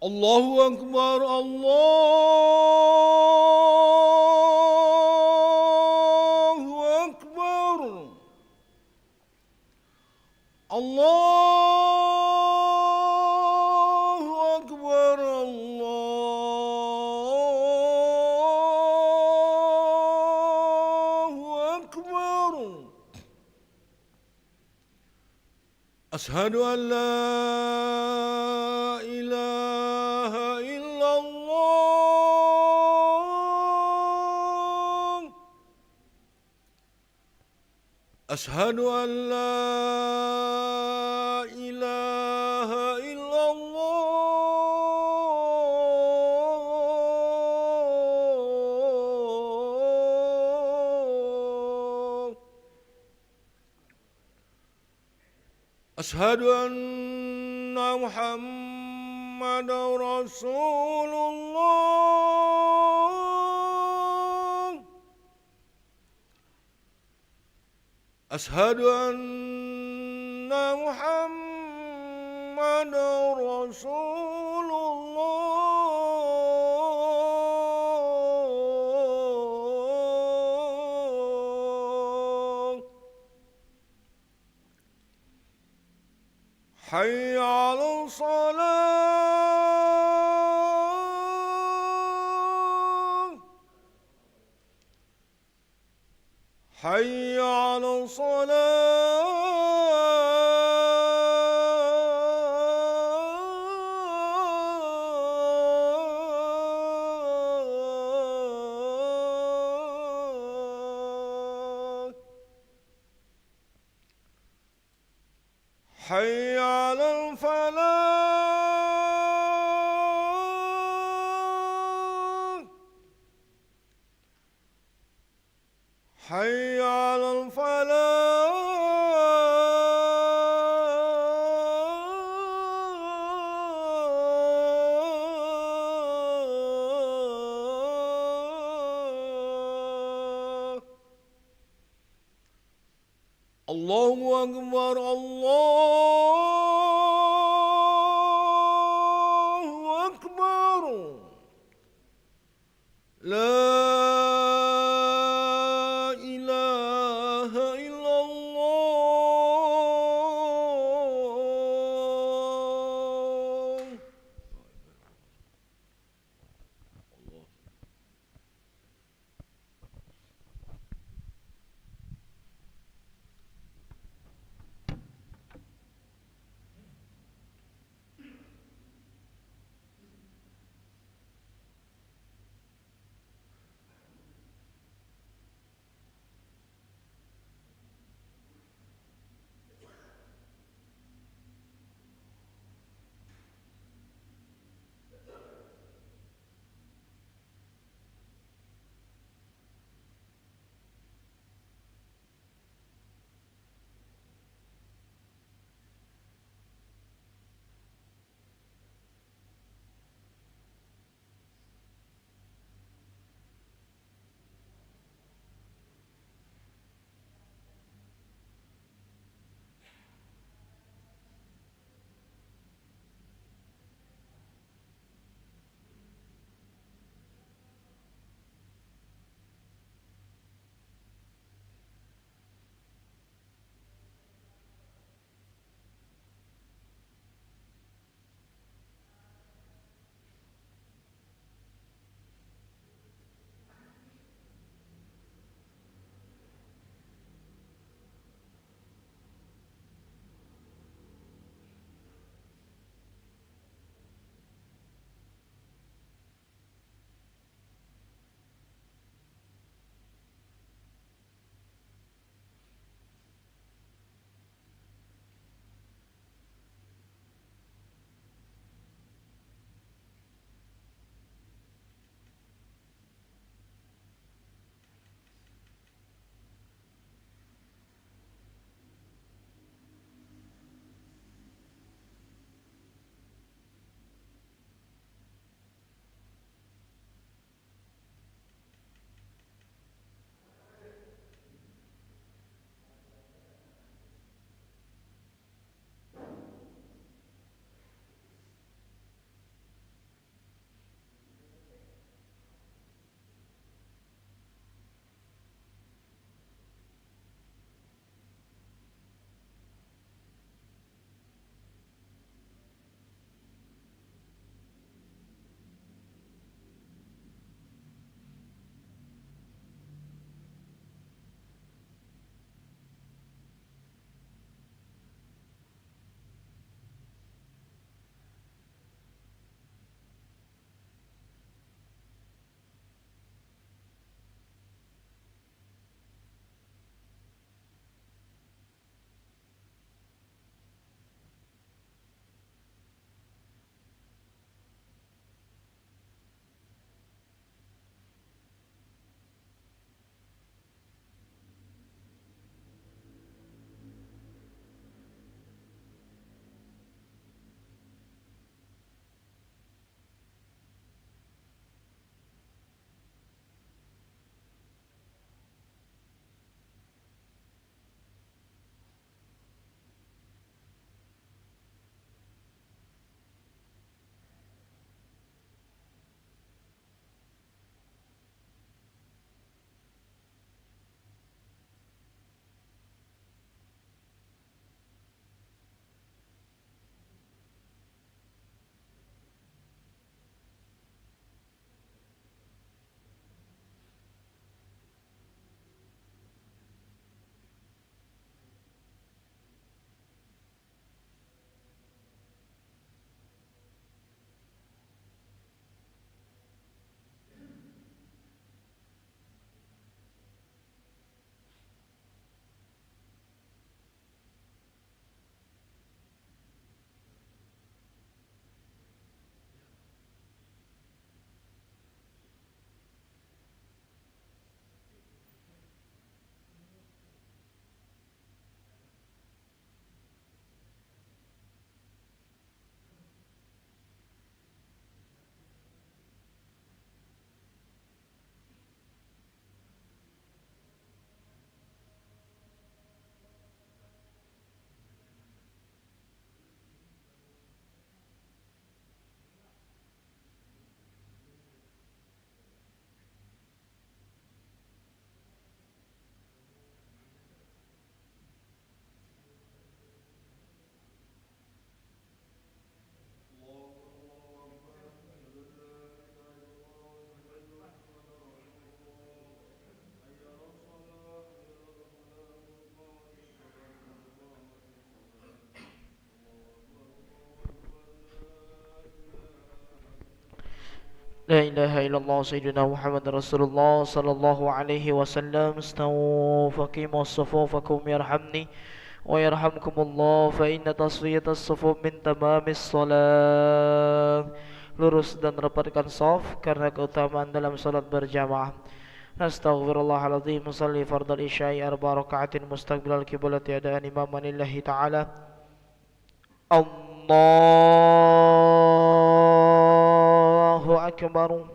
Allahu Akbar, Allahu Akbar, Allahu Akbar, Allahu Akbar. Ashhadu an la ilaha illallah. Ashhadu an la ilaha illallah. Ashhadu anna Muhammadar Rasulullah. Ashhadu anna Muhammadar Rasulullah. حي على الصلاة. حي على الصلاة. حي على الفلاح. حي على الفلاح. الله أكبر، الله أكبر. لا إله إلا الله. لا إله إلا الله سيدنا محمد رسول الله صلى الله عليه وسلم. استووا فقيموا صفوفكم يرحمني ويرحمكم الله، فإن تصفية الصفوف من تمام الصلاة. Lurus dan rapatkan shaf karena keutamaan dalam salat berjamaah. Nastaghfirullahaladzim. Musalli fardal isya'i arba raka'atin mustaqbilal kiblati adaan imaman lillahi ta'ala. Allahu akbar.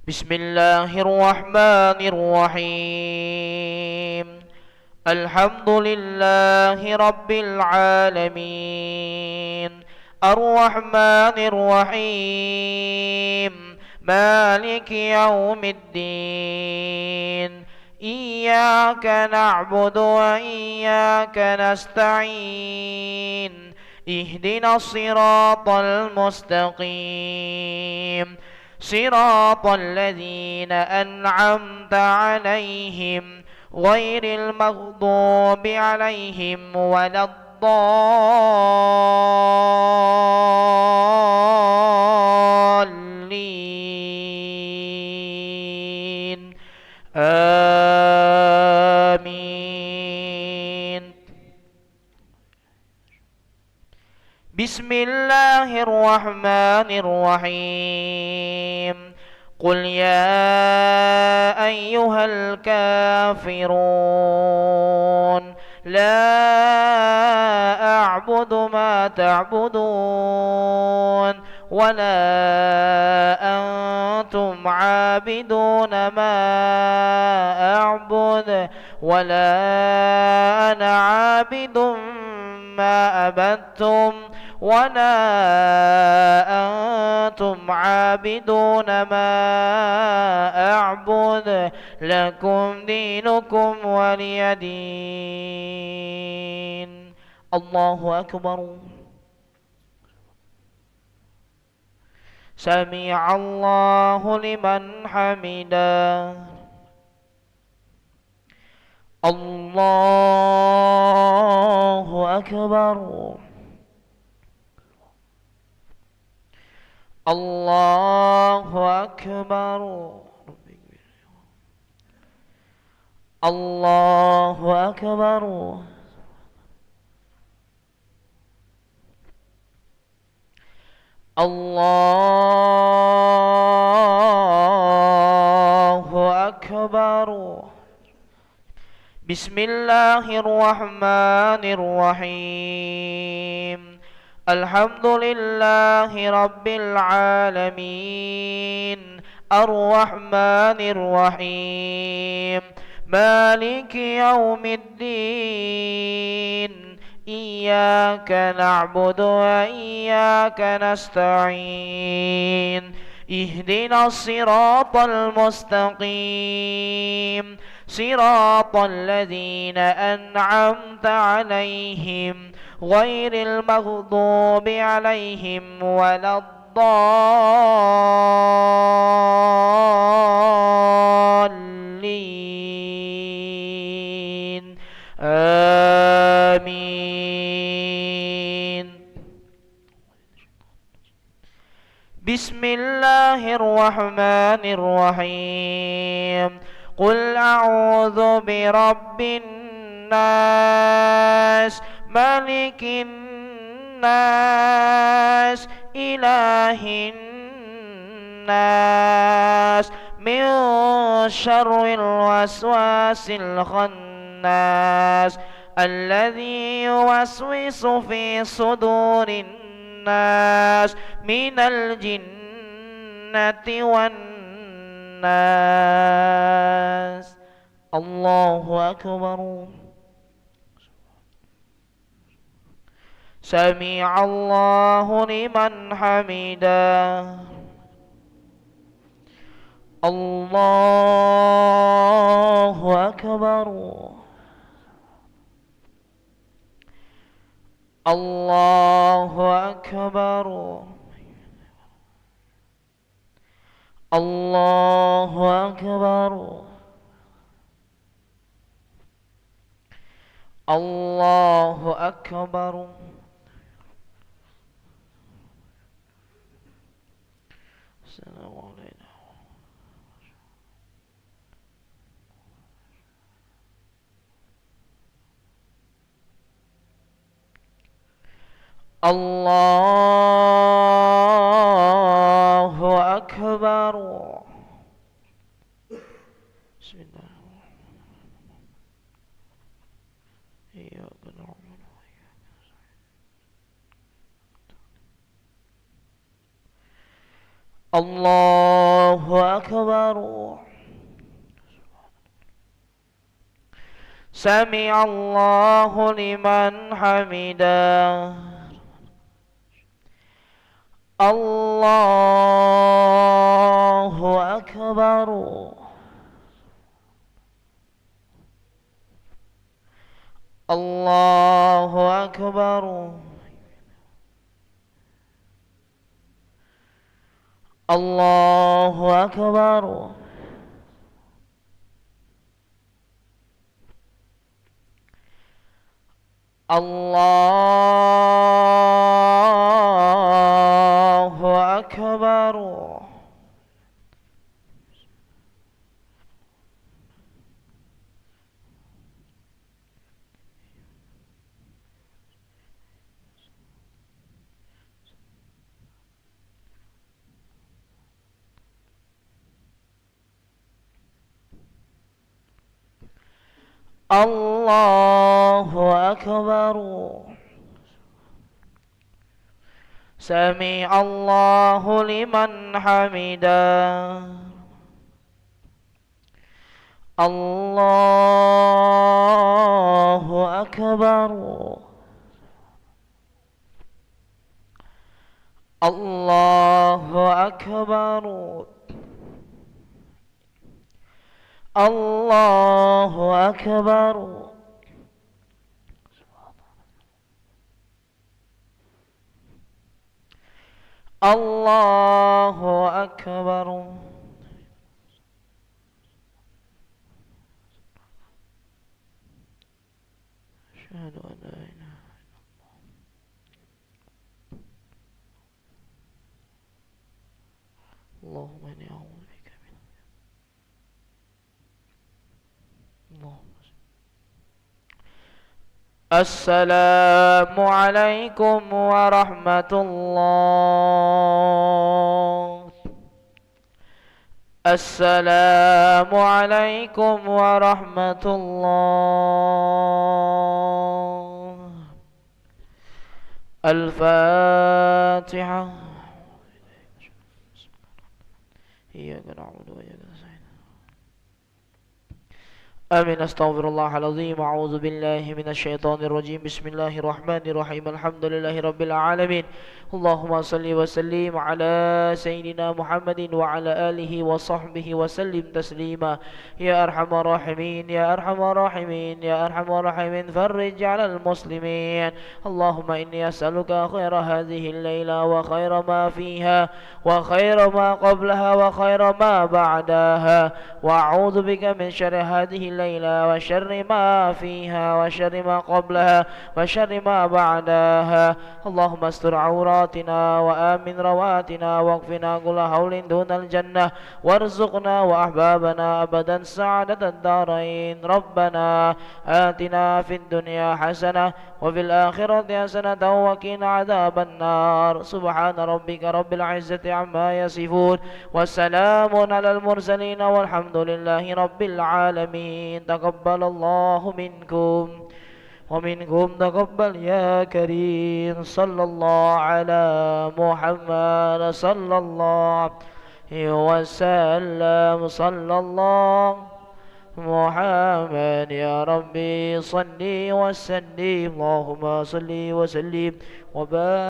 Bismillahirrahmanirrahim. Alhamdulillahi rabbil alamin. Ar-Rahmanir Rahim. Maliki yaumiddin. Iyyaka na'budu wa iyyaka nasta'in. Ihdinas siratal mustaqim. صراط الذين أنعمت عليهم غير المغضوب عليهم ولا الضالين آمين. بسم الله الرحمن الرحيم. قل يا أيها الكافرون لا أعبد ما تعبدون ولا أنتم عابدون ما أعبد ولا أنا عابد ما عبدتم ولا أنتم عابدون ما أعبد لكم دينكم ولي دين. الله أكبر. سمع الله لمن حمده. الله أكبر. الله أكبر. الله أكبر. الله أكبر. بسم الله الرحمن الرحيم. الحمد لله رب العالمين. الرحمن الرحيم. مالك يوم الدين. إياك نعبد وإياك نستعين. اهدنا الصراط المستقيم. صراط الذين أنعمت عليهم غير المغضوب عليهم ولا الضالين آمين. بسم الله الرحمن الرحيم. قل أعوذ برب الناس ملك الناس إله الناس من شر الوسواس الخناس الذي يوسوس في صدور الناس من الجنة والناس. الله أكبر. سمع الله لمن حمده. الله أكبر. الله أكبر. الله أكبر. الله أكبر. السلام عليكم. الله أكبر. بسم الله. إياك نعبد وإياك نستعين. الله أكبر. سمع الله لمن حمده. الله أكبر. الله أكبر. الله أكبر. الله أكبر. الله أكبر. سمع الله لمن حمده. الله أكبر. الله أكبر. الله أكبر. الله أكبر. أشهد أن لا إله إلا الله. اللهم إني أعوذ بك من اللهم. السلام عليكم ورحمة الله. السلام عليكم ورحمة الله. الفاتحة. إياك نعبد وإياك نستعين. آمين. أستغفر الله العظيم. أعوذ بالله من الشيطان الرجيم. بسم الله الرحمن الرحيم. الحمد لله رب العالمين. اللهم صل وسلم على سيدنا محمد وعلى آله وصحبه وسلم تسليما. يا أرحم الراحمين يا أرحم الراحمين يا أرحم الراحمين فرج على المسلمين. اللهم إني أسألك خير هذه الليلة وخير ما فيها وخير ما قبلها وخير ما بعدها، وأعوذ بك من شر هذه الليلة وشر ما فيها وشر ما قبلها وشر ما بعدها. اللهم استر عوراتنا وآمن رواتنا واكفنا كل هول دون الجنة، وارزقنا وأحبابنا أبدا سعادة الدارين. ربنا آتنا في الدنيا حسنة وفي الآخرة حسنة وقنا عذاب النار. سبحان ربك رب العزة عما يصفون والسلام على المرسلين والحمد لله رب العالمين. تقبل الله منكم ومنكم تقبل يا كريم. صلى الله على محمد صلى الله عليه وسلم. صلى الله محمد يا ربي صل وسلم. اللهم صل وسلم وبارك